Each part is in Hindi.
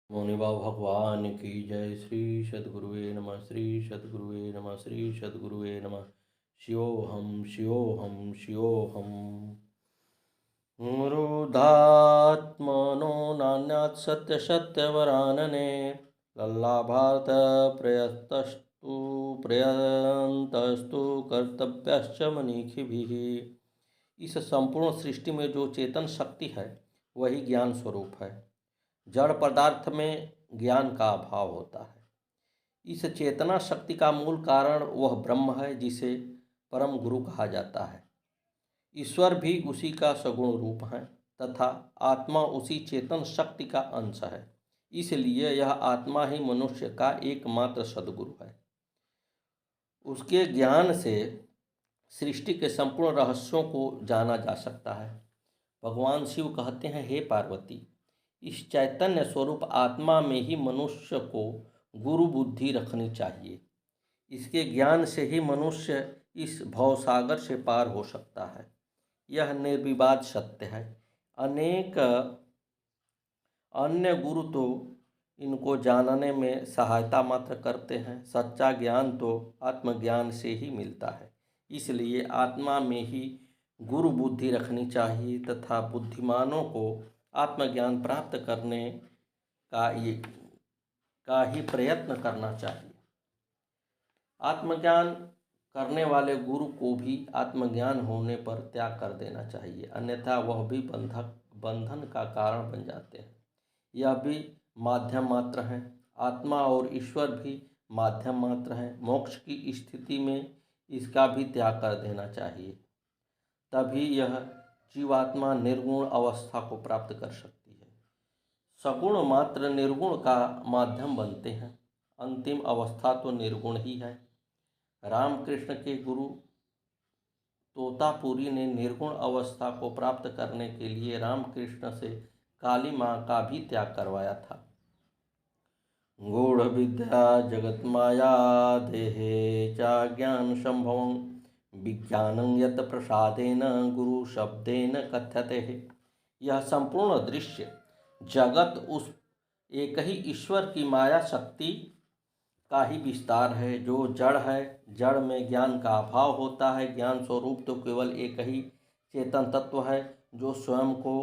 मुनिवा भगवान की जय। श्री सद्गुरुवे नमः। श्री सद्गुरुवे नमः। श्री सद्गुरुवे नमः। शिवोऽहं शिवोऽहं शिवोऽहम्। मुरुदात्मनो नान्यात् सत्यसत्यवरानने लल्लाभार्थ प्रयन्तस्तु कर्तव्यश्च मनीषिभिः। इस संपूर्ण सृष्टि में जो चेतन शक्ति है वही ज्ञान स्वरूप है। जड़ पदार्थ में ज्ञान का अभाव होता है। इस चेतना शक्ति का मूल कारण वह ब्रह्म है जिसे परम गुरु कहा जाता है। ईश्वर भी उसी का सगुण रूप है तथा आत्मा उसी चेतन शक्ति का अंश है। इसलिए यह आत्मा ही मनुष्य का एकमात्र सद्गुरु है। उसके ज्ञान से सृष्टि के संपूर्ण रहस्यों को जाना जा सकता है। भगवान शिव कहते हैं, हे पार्वती, इस चैतन्य स्वरूप आत्मा में ही मनुष्य को गुरु बुद्धि रखनी चाहिए। इसके ज्ञान से ही मनुष्य इस भवसागर से पार हो सकता है। यह निर्विवाद सत्य है। अनेक अन्य गुरु तो इनको जानने में सहायता मात्र करते हैं। सच्चा ज्ञान तो आत्मज्ञान से ही मिलता है। इसलिए आत्मा में ही गुरु बुद्धि रखनी चाहिए तथा बुद्धिमानों को आत्मज्ञान प्राप्त करने का ही प्रयत्न करना चाहिए। आत्मज्ञान करने वाले गुरु को भी आत्मज्ञान होने पर त्याग कर देना चाहिए, अन्यथा वह भी बंधन का कारण बन जाते हैं। यह भी माध्यम मात्र हैं। आत्मा और ईश्वर भी माध्यम मात्र हैं। मोक्ष की स्थिति में इसका भी त्याग कर देना चाहिए, तभी यह जीवात्मा निर्गुण अवस्था को प्राप्त कर सकती है। सगुण मात्र निर्गुण का माध्यम बनते हैं। अंतिम अवस्था तो निर्गुण ही है। रामकृष्ण के गुरु तोतापुरी ने निर्गुण अवस्था को प्राप्त करने के लिए रामकृष्ण से काली माँ का भी त्याग करवाया था। गूढ़ विद्या जगत माया देहे चा ज्ञान संभवं विज्ञानं यत प्रसादेन गुरु शब्देन कथ्यते। यह संपूर्ण दृश्य जगत उस एक ही ईश्वर की माया शक्ति का ही विस्तार है जो जड़ है। जड़ में ज्ञान का अभाव होता है। ज्ञान स्वरूप तो केवल एक ही चेतन तत्व है जो स्वयं को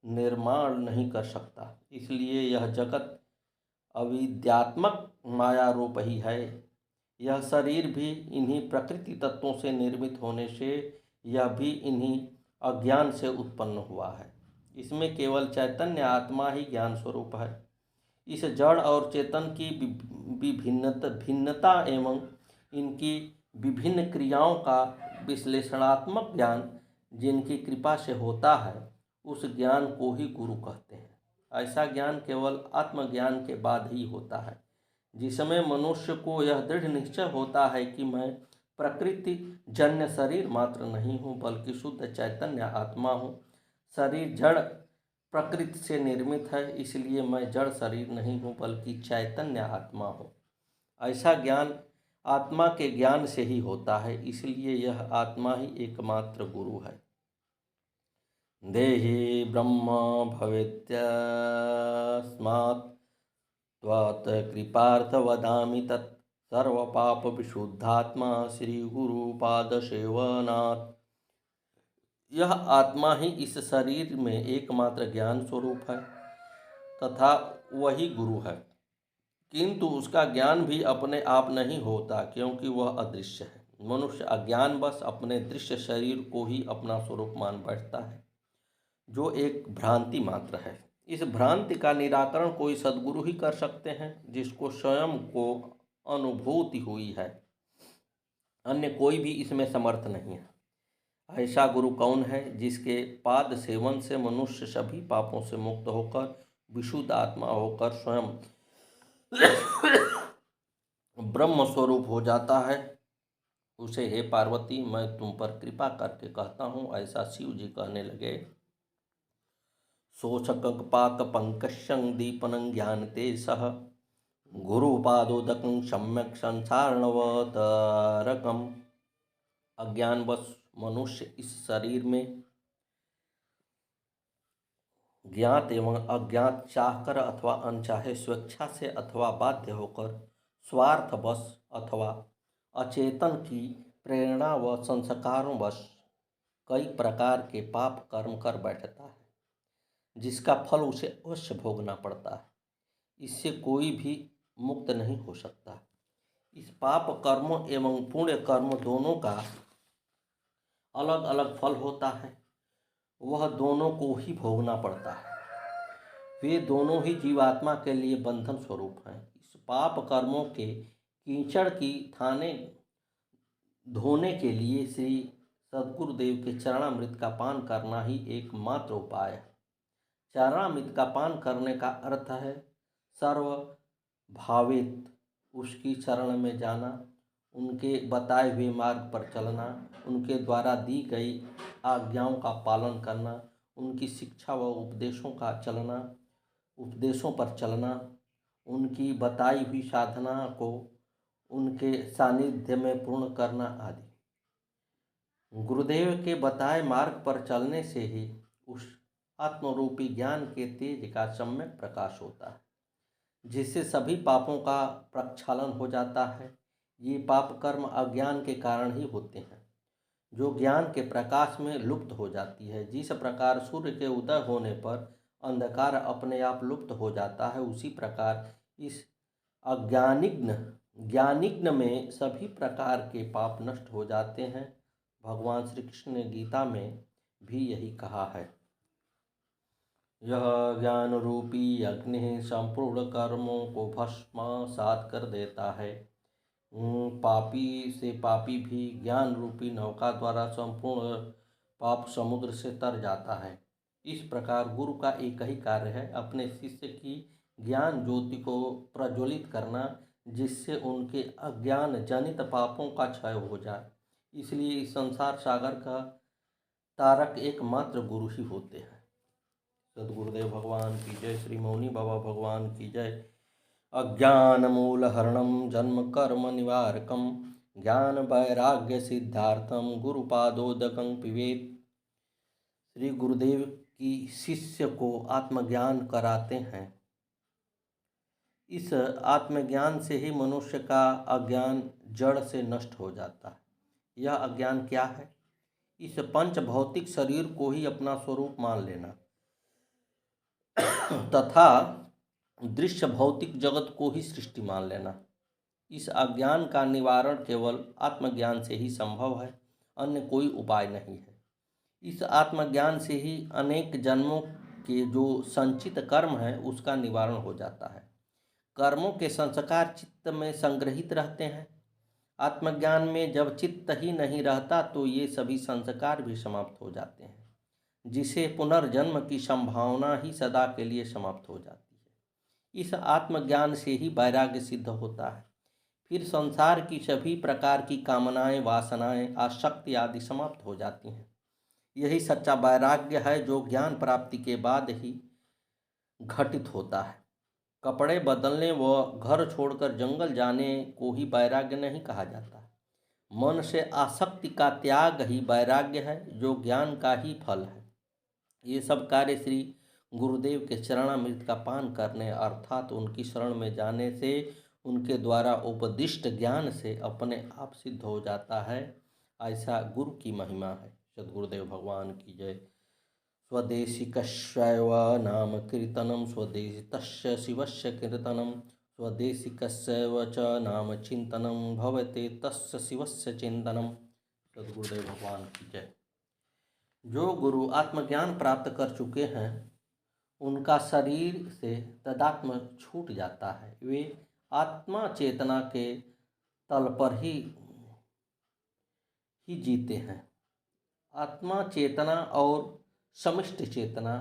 निर्माण नहीं कर सकता। इसलिए यह जगत अविद्यात्मक माया रूप ही है। यह शरीर भी इन्हीं प्रकृति तत्वों से निर्मित होने से यह भी इन्हीं अज्ञान से उत्पन्न हुआ है। इसमें केवल चैतन्य आत्मा ही ज्ञान स्वरूप है। इस जड़ और चेतन की भिन्नता एवं इनकी विभिन्न क्रियाओं का विश्लेषणात्मक ज्ञान जिनकी कृपा से होता है उस ज्ञान को ही गुरु कहते हैं। ऐसा ज्ञान केवल आत्मज्ञान के बाद ही होता है, जिसमें मनुष्य को यह दृढ़ निश्चय होता है कि मैं प्रकृति जन्य शरीर मात्र नहीं हूँ बल्कि शुद्ध चैतन्य आत्मा हूँ। शरीर जड़ प्रकृति से निर्मित है, इसलिए मैं जड़ शरीर नहीं हूँ बल्कि चैतन्य आत्मा हूँ। ऐसा ज्ञान आत्मा के ज्ञान से ही होता है। इसलिए यह आत्मा ही एकमात्र गुरु है। देहि ब्रह्म भवेत्यस्मात् त्वत् कृपार्थ वदामि तत् सर्वपाप विशुद्धात्मा श्री गुरु पाद सेवनात्। यह आत्मा ही इस शरीर में एकमात्र ज्ञान स्वरूप है तथा वही गुरु है, किंतु उसका ज्ञान भी अपने आप नहीं होता क्योंकि वह अदृश्य है। मनुष्य अज्ञानवश अपने दृश्य शरीर को ही अपना स्वरूप मान बैठता है, जो एक भ्रांति मात्र है। इस भ्रांति का निराकरण कोई सद्गुरु ही कर सकते हैं जिसको स्वयं को अनुभूति हुई है। अन्य कोई भी इसमें समर्थ नहीं है। ऐसा गुरु कौन है जिसके पाद सेवन से मनुष्य सभी पापों से मुक्त होकर विशुद्ध आत्मा होकर स्वयं ब्रह्म स्वरूप हो जाता है। उसे हे पार्वती, मैं तुम पर कृपा करके कहता हूँ। ऐसा शिव जी कहने लगे। शोषकपाक पंकशं दीपनं ज्ञानते सह गुरुपादोदकं सम्यक संसारणवतरकम। अज्ञानवश मनुष्य इस शरीर में ज्ञात एवं अज्ञात, चाहकर अथवा अनचाहे, स्वेच्छा से अथवा बाध्य होकर, स्वार्थवश अथवा अचेतन की प्रेरणा व संस्कारोंवश कई प्रकार के पाप कर्म कर बैठता है, जिसका फल उसे अवश्य भोगना पड़ता है। इससे कोई भी मुक्त नहीं हो सकता। इस पाप कर्म एवं पुण्य कर्म दोनों का अलग अलग फल होता है, वह दोनों को ही भोगना पड़ता है। वे दोनों ही जीवात्मा के लिए बंधन स्वरूप हैं। इस पाप कर्मों के कीचड़ की थाने धोने के लिए श्री सद्गुरुदेव के चरणामृत का पान करना ही एकमात्र उपाय है। चरणामृत का पान करने का अर्थ है सर्व भावित उसकी शरण में जाना, उनके बताए हुए मार्ग पर चलना, उनके द्वारा दी गई आज्ञाओं का पालन करना, उनकी शिक्षा व उपदेशों पर चलना, उनकी बताई हुई साधना को उनके सानिध्य में पूर्ण करना आदि। गुरुदेव के बताए मार्ग पर चलने से ही उस आत्मरूपी ज्ञान के तेज का सम्यक प्रकाश होता है, जिससे सभी पापों का प्रक्षालन हो जाता है। ये पाप कर्म अज्ञान के कारण ही होते हैं, जो ज्ञान के प्रकाश में लुप्त हो जाती है। जिस प्रकार सूर्य के उदय होने पर अंधकार अपने आप लुप्त हो जाता है, उसी प्रकार इस ज्ञानिग्न में सभी प्रकार के पाप नष्ट हो जाते हैं। भगवान श्री कृष्ण ने गीता में भी यही कहा है, यह ज्ञान रूपी अग्नि संपूर्ण कर्मों को भस्मसात कर देता है। पापी से पापी भी ज्ञान रूपी नौका द्वारा संपूर्ण पाप समुद्र से तर जाता है। इस प्रकार गुरु का एक ही कार्य है, अपने शिष्य की ज्ञान ज्योति को प्रज्वलित करना, जिससे उनके अज्ञान जनित पापों का क्षय हो जाए। इसलिए इस संसार सागर का तारक एकमात्र गुरु ही होते हैं। सद्गुरुदेव भगवान की जय। श्री मौनी बाबा भगवान की जय। अज्ञान मूलहरणं जन्म कर्म निवारकं ज्ञान वैराग्य सिद्धार्थम गुरुपादोदकं पिबेत। श्री गुरुदेव की शिष्य को आत्मज्ञान कराते हैं। इस आत्मज्ञान से ही मनुष्य का अज्ञान जड़ से नष्ट हो जाता है। यह अज्ञान क्या है? इस पंच भौतिक शरीर को ही अपना स्वरूप मान लेना तथा दृश्य भौतिक जगत को ही सृष्टि मान लेना। इस अज्ञान का निवारण केवल आत्मज्ञान से ही संभव है, अन्य कोई उपाय नहीं है। इस आत्मज्ञान से ही अनेक जन्मों के जो संचित कर्म है उसका निवारण हो जाता है। कर्मों के संस्कार चित्त में संग्रहित रहते हैं। आत्मज्ञान में जब चित्त ही नहीं रहता तो ये सभी संस्कार भी समाप्त हो जाते हैं, जिसे पुनर्जन्म की संभावना ही सदा के लिए समाप्त हो जाती है। इस आत्मज्ञान से ही वैराग्य सिद्ध होता है। फिर संसार की सभी प्रकार की कामनाएं, वासनाएं, आसक्ति आदि समाप्त हो जाती हैं। यही सच्चा वैराग्य है, जो ज्ञान प्राप्ति के बाद ही घटित होता है। कपड़े बदलने व घर छोड़कर जंगल जाने को ही वैराग्य नहीं कहा जाता। मन से आसक्ति का त्याग ही वैराग्य है, जो ज्ञान का ही फल है। ये सब कार्य श्री गुरुदेव के चरणामृत का पान करने अर्थात उनकी शरण में जाने से, उनके द्वारा उपदिष्ट ज्ञान से अपने आप सिद्ध हो जाता है। ऐसा गुरु की महिमा है। सद्गुरुदेव भगवान की जय। स्वदेशिकस्यैव नाम कीर्तनं स्वदेशितस्य शिवस्य कीर्तनं स्वदेशिकस्यैव च नाम चिंतनं भवते तस्य शिवस्य चिंतनं। सद्गुरुदेव भगवान की जय। जो गुरु आत्मज्ञान प्राप्त कर चुके हैं उनका शरीर से तदात्म छूट जाता है। वे आत्मा चेतना के तल पर ही जीते हैं। आत्मा चेतना और समष्टि चेतना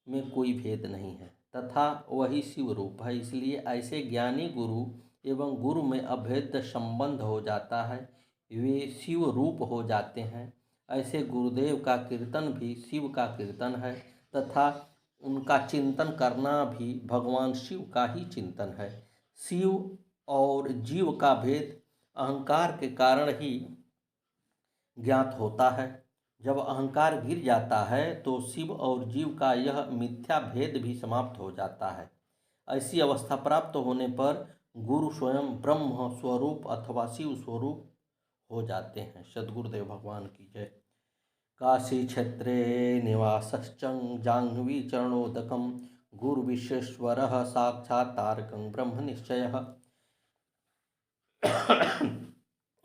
में कोई भेद नहीं है तथा वही शिव रूप है। इसलिए ऐसे ज्ञानी गुरु एवं गुरु में अभेद्य संबंध हो जाता है, वे शिव रूप हो जाते हैं। ऐसे गुरुदेव का कीर्तन भी शिव का कीर्तन है तथा उनका चिंतन करना भी भगवान शिव का ही चिंतन है। शिव और जीव का भेद अहंकार के कारण ही ज्ञात होता है। जब अहंकार गिर जाता है तो शिव और जीव का यह मिथ्या भेद भी समाप्त हो जाता है। ऐसी अवस्था प्राप्त होने पर गुरु स्वयं ब्रह्म स्वरूप अथवा शिव स्वरूप हो जाते हैं। सद्गुरुदेव भगवान की जय। काशी क्षेत्रे निवासश्चं जाह्नवी चरणोदकं गुरुविश्वेश्वरः साक्षात् तारकं ब्रह्म निश्चयः।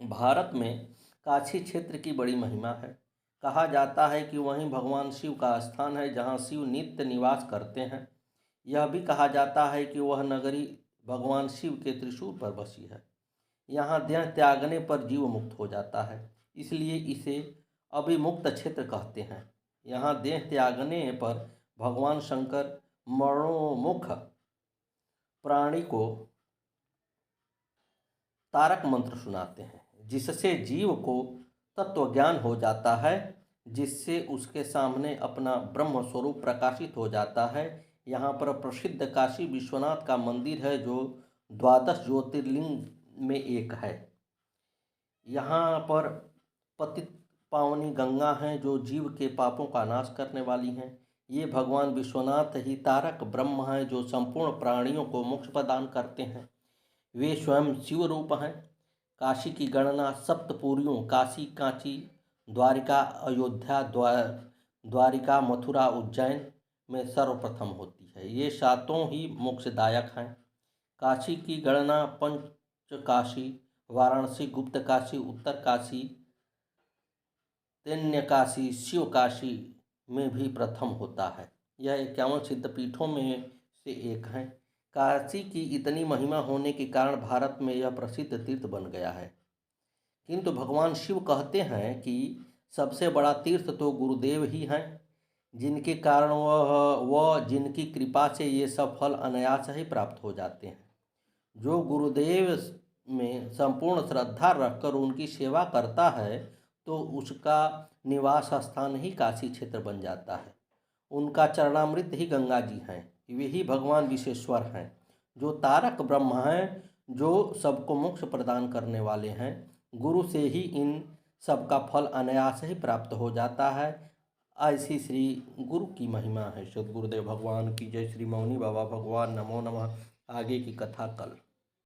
भारत में काशी क्षेत्र की बड़ी महिमा है। कहा जाता है कि वहीं भगवान शिव का स्थान है, जहाँ शिव नित्य निवास करते हैं। यह भी कहा जाता है कि वह नगरी भगवान शिव के त्रिशूल पर बसी है। यहाँ देह त्यागने पर जीव मुक्त हो जाता है, इसलिए इसे अभिमुक्त क्षेत्र कहते हैं। यहाँ देह त्यागने पर भगवान शंकर मरणोन्मुख प्राणी को तारक मंत्र सुनाते हैं, जिससे जीव को तत्व ज्ञान हो जाता है, जिससे उसके सामने अपना ब्रह्म स्वरूप प्रकाशित हो जाता है। यहाँ पर प्रसिद्ध काशी विश्वनाथ का मंदिर है, जो 12 ज्योतिर्लिंग में एक है। यहाँ पर पतित पावनी गंगा हैं, जो जीव के पापों का नाश करने वाली हैं। ये भगवान विश्वनाथ ही तारक ब्रह्म हैं, जो संपूर्ण प्राणियों को मोक्ष प्रदान करते हैं। वे स्वयं शिव रूप हैं। काशी की गणना सप्तपुरियों काशी, कांची, द्वारिका, अयोध्या, द्वारिका, मथुरा, उज्जैन में सर्वप्रथम होती है। ये सातों ही मोक्षदायक हैं। काशी की गणना पंचकाशी, वाराणसी, गुप्त काशी, उत्तर काशी, तेन्यकाशी, शिव काशी में भी प्रथम होता है। यह 51 सिद्धपीठों में से एक है। काशी की इतनी महिमा होने के कारण भारत में यह प्रसिद्ध तीर्थ बन गया है। किंतु भगवान शिव कहते हैं कि सबसे बड़ा तीर्थ तो गुरुदेव ही हैं, जिनके कारण वह जिनकी कृपा से ये सब फल अनायास ही प्राप्त हो जाते हैं। जो गुरुदेव में संपूर्ण श्रद्धा रखकर उनकी सेवा करता है, तो उसका निवास स्थान ही काशी क्षेत्र बन जाता है। उनका चरणामृत ही गंगा जी हैं। वे ही भगवान विश्वेश्वर हैं, जो तारक ब्रह्म हैं, जो सबको मोक्ष प्रदान करने वाले हैं। गुरु से ही इन सब का फल अनायास ही प्राप्त हो जाता है। ऐसी श्री गुरु की महिमा है। सद्गुरुदेव भगवान की जय। श्री मौनी बाबा भगवान नमो नमः। आगे की कथा कल।